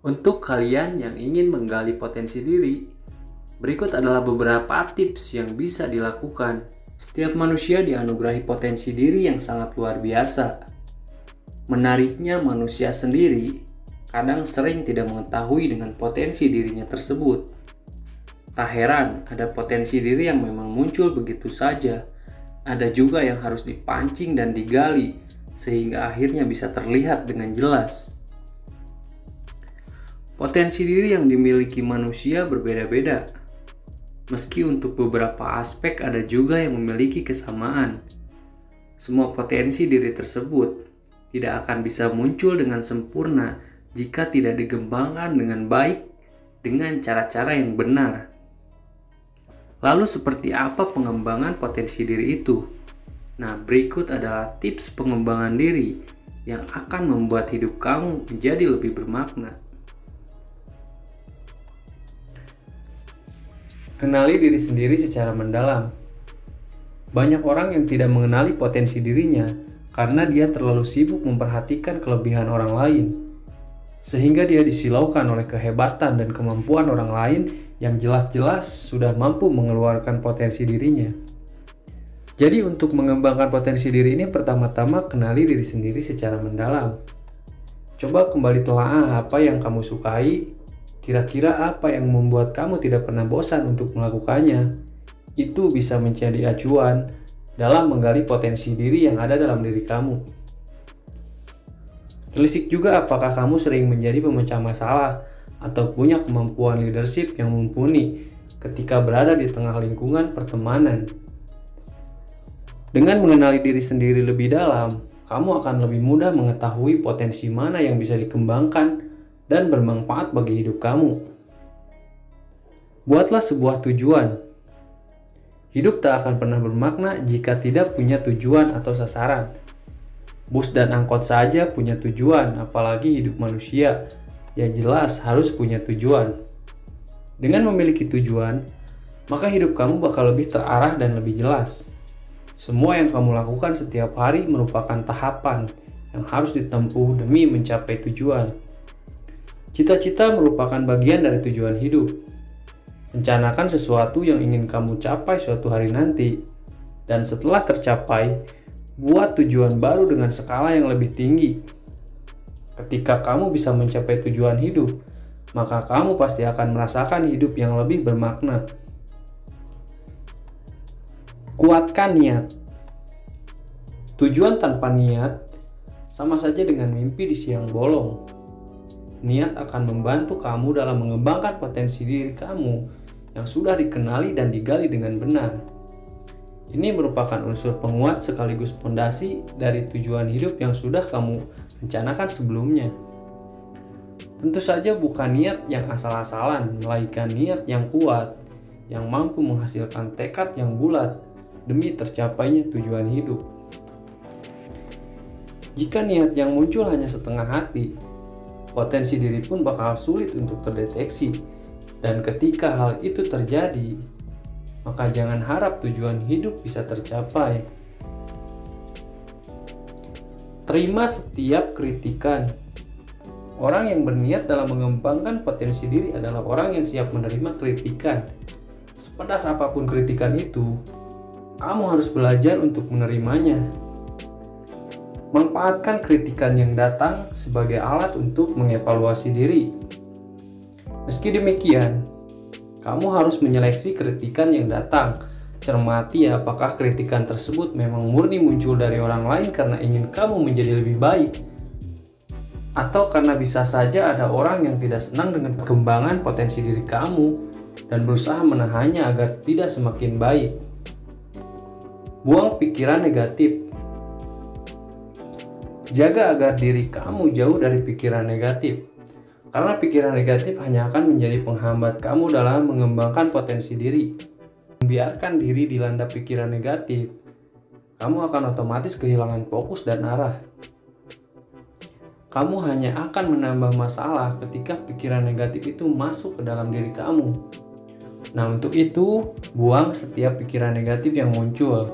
Untuk kalian yang ingin menggali potensi diri, berikut adalah beberapa tips yang bisa dilakukan. Setiap manusia dianugerahi potensi diri yang sangat luar biasa. Menariknya, manusia sendiri kadang sering tidak mengetahui dengan potensi dirinya tersebut. Tak heran, ada potensi diri yang memang muncul begitu saja. Ada juga yang harus dipancing dan digali, sehingga akhirnya bisa terlihat dengan jelas. Potensi diri yang dimiliki manusia berbeda-beda. Meski untuk beberapa aspek ada juga yang memiliki kesamaan. Semua potensi diri tersebut tidak akan bisa muncul dengan sempurna jika tidak dikembangkan dengan baik dengan cara-cara yang benar. Lalu seperti apa pengembangan potensi diri itu? Nah, berikut adalah tips pengembangan diri yang akan membuat hidup kamu menjadi lebih bermakna. Kenali diri sendiri secara mendalam. Banyak orang yang tidak mengenali potensi dirinya karena dia terlalu sibuk memperhatikan kelebihan orang lain, sehingga dia disilaukan oleh kehebatan dan kemampuan orang lain yang jelas-jelas sudah mampu mengeluarkan potensi dirinya. Jadi untuk mengembangkan potensi diri ini, pertama-tama kenali diri sendiri secara mendalam. Coba kembali telaah apa yang kamu sukai. Kira-kira apa yang membuat kamu tidak pernah bosan untuk melakukannya? Itu bisa menjadi acuan dalam menggali potensi diri yang ada dalam diri kamu. Telisik juga apakah kamu sering menjadi pemecah masalah atau punya kemampuan leadership yang mumpuni ketika berada di tengah lingkungan pertemanan. Dengan mengenali diri sendiri lebih dalam, kamu akan lebih mudah mengetahui potensi mana yang bisa dikembangkan dan bermanfaat bagi hidup kamu. Buatlah sebuah tujuan. Hidup tak akan pernah bermakna jika tidak punya tujuan atau sasaran. Bus dan angkot saja punya tujuan, apalagi hidup manusia. Ya jelas harus punya tujuan. Dengan memiliki tujuan, maka hidup kamu bakal lebih terarah dan lebih jelas. Semua yang kamu lakukan setiap hari merupakan tahapan yang harus ditempuh demi mencapai tujuan. Cita-cita merupakan bagian dari tujuan hidup. Rencanakan sesuatu yang ingin kamu capai suatu hari nanti, dan setelah tercapai, buat tujuan baru dengan skala yang lebih tinggi. Ketika kamu bisa mencapai tujuan hidup, maka kamu pasti akan merasakan hidup yang lebih bermakna. Kuatkan niat. Tujuan tanpa niat sama saja dengan mimpi di siang bolong. Niat akan membantu kamu dalam mengembangkan potensi diri kamu yang sudah dikenali dan digali dengan benar. Ini merupakan unsur penguat sekaligus fondasi dari tujuan hidup yang sudah kamu rencanakan sebelumnya. Tentu saja bukan niat yang asal-asalan, melainkan niat yang kuat, yang mampu menghasilkan tekad yang bulat demi tercapainya tujuan hidup. Jika niat yang muncul hanya setengah hati, potensi diri pun bakal sulit untuk terdeteksi, dan ketika hal itu terjadi, maka jangan harap tujuan hidup bisa tercapai. Terima setiap kritikan. Orang yang berniat dalam mengembangkan potensi diri adalah orang yang siap menerima kritikan. Sepedas apapun kritikan itu, kamu harus belajar untuk menerimanya. Manfaatkan kritikan yang datang sebagai alat untuk mengevaluasi diri. Meski demikian, kamu harus menyeleksi kritikan yang datang. Cermati apakah kritikan tersebut memang murni muncul dari orang lain karena ingin kamu menjadi lebih baik, atau karena bisa saja ada orang yang tidak senang dengan perkembangan potensi diri kamu dan berusaha menahannya agar tidak semakin baik. Buang pikiran negatif. Jaga agar diri kamu jauh dari pikiran negatif, karena pikiran negatif hanya akan menjadi penghambat kamu dalam mengembangkan potensi diri. Membiarkan diri dilanda pikiran negatif, kamu akan otomatis kehilangan fokus dan arah. Kamu hanya akan menambah masalah ketika pikiran negatif itu masuk ke dalam diri kamu. Nah, untuk itu, buang setiap pikiran negatif yang muncul.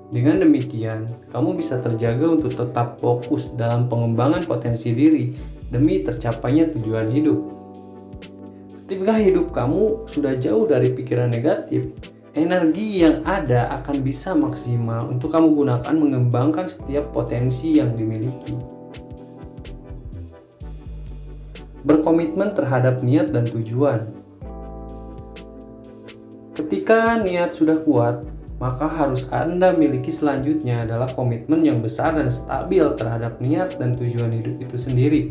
Dengan demikian, kamu bisa terjaga untuk tetap fokus dalam pengembangan potensi diri demi tercapainya tujuan hidup. Ketika hidup kamu sudah jauh dari pikiran negatif, energi yang ada akan bisa maksimal untuk kamu gunakan mengembangkan setiap potensi yang dimiliki. Berkomitmen terhadap niat dan tujuan. Ketika niat sudah kuat, maka harus Anda miliki selanjutnya adalah komitmen yang besar dan stabil terhadap niat dan tujuan hidup itu sendiri.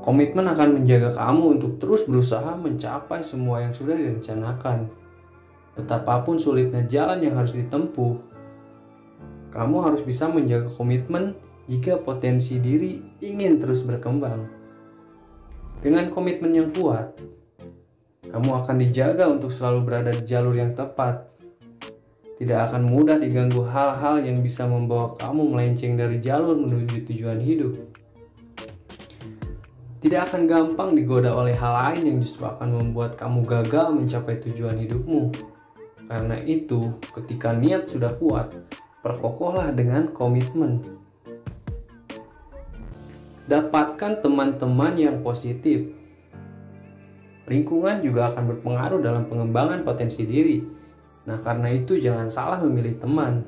Komitmen akan menjaga kamu untuk terus berusaha mencapai semua yang sudah direncanakan. Betapapun sulitnya jalan yang harus ditempuh, kamu harus bisa menjaga komitmen jika potensi diri ingin terus berkembang. Dengan komitmen yang kuat, kamu akan dijaga untuk selalu berada di jalur yang tepat. Tidak akan mudah diganggu hal-hal yang bisa membawa kamu melenceng dari jalur menuju tujuan hidup. Tidak akan gampang digoda oleh hal lain yang justru akan membuat kamu gagal mencapai tujuan hidupmu. Karena itu, ketika niat sudah kuat, perkokohlah dengan komitmen. Dapatkan teman-teman yang positif. Lingkungan juga akan berpengaruh dalam pengembangan potensi diri. Nah, karena itu jangan salah memilih teman.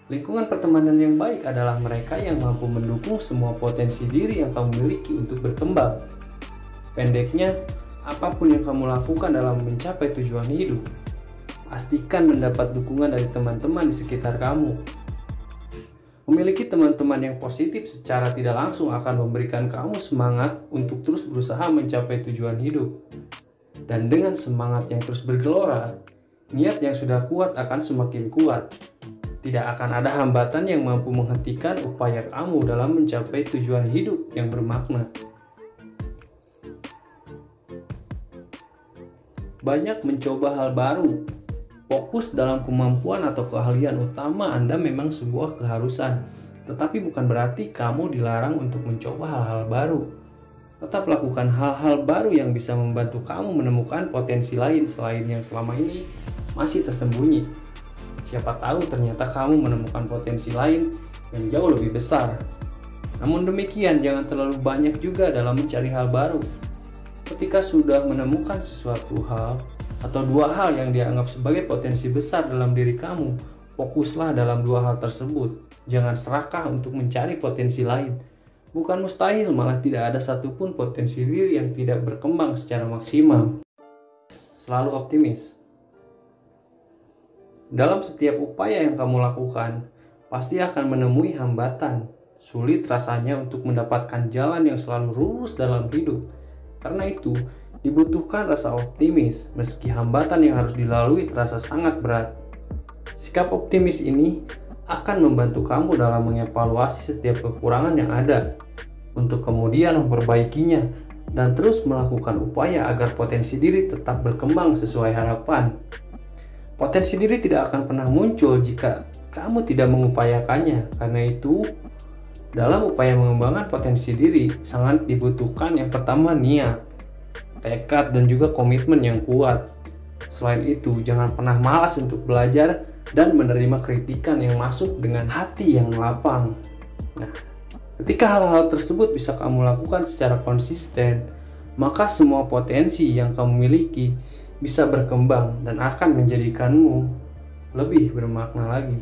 Lingkungan pertemanan yang baik adalah mereka yang mampu mendukung semua potensi diri yang kamu miliki untuk berkembang. Pendeknya, apapun yang kamu lakukan dalam mencapai tujuan hidup, pastikan mendapat dukungan dari teman-teman di sekitar kamu. Memiliki teman-teman yang positif secara tidak langsung akan memberikan kamu semangat untuk terus berusaha mencapai tujuan hidup. Dan dengan semangat yang terus bergelora, niat yang sudah kuat akan semakin kuat. Tidak akan ada hambatan yang mampu menghentikan upaya kamu dalam mencapai tujuan hidup yang bermakna. Banyak mencoba hal baru. Fokus dalam kemampuan atau keahlian utama Anda memang sebuah keharusan, tetapi bukan berarti kamu dilarang untuk mencoba hal-hal baru. Tetap lakukan hal-hal baru yang bisa membantu kamu menemukan potensi lain selain yang selama ini masih tersembunyi. Siapa tahu ternyata kamu menemukan potensi lain yang jauh lebih besar. Namun demikian, jangan terlalu banyak juga dalam mencari hal baru. Ketika sudah menemukan sesuatu hal, atau dua hal yang dianggap sebagai potensi besar dalam diri kamu, fokuslah dalam dua hal tersebut. Jangan serakah untuk mencari potensi lain. Bukan mustahil, malah tidak ada satupun potensi diri yang tidak berkembang secara maksimal. Selalu optimis. Dalam setiap upaya yang kamu lakukan, pasti akan menemui hambatan. Sulit rasanya untuk mendapatkan jalan yang selalu lurus dalam hidup. Karena itu, dibutuhkan rasa optimis, meski hambatan yang harus dilalui terasa sangat berat. Sikap optimis ini akan membantu kamu dalam mengevaluasi setiap kekurangan yang ada, untuk kemudian memperbaikinya, dan terus melakukan upaya agar potensi diri tetap berkembang sesuai harapan. Potensi diri tidak akan pernah muncul jika kamu tidak mengupayakannya. Karena itu, dalam upaya mengembangkan potensi diri, sangat dibutuhkan yang pertama niat, tekad, dan juga komitmen yang kuat. Selain itu, jangan pernah malas untuk belajar dan menerima kritikan yang masuk dengan hati yang lapang. Nah, ketika hal-hal tersebut bisa kamu lakukan secara konsisten, maka semua potensi yang kamu miliki bisa berkembang dan akan menjadikanmu lebih bermakna lagi.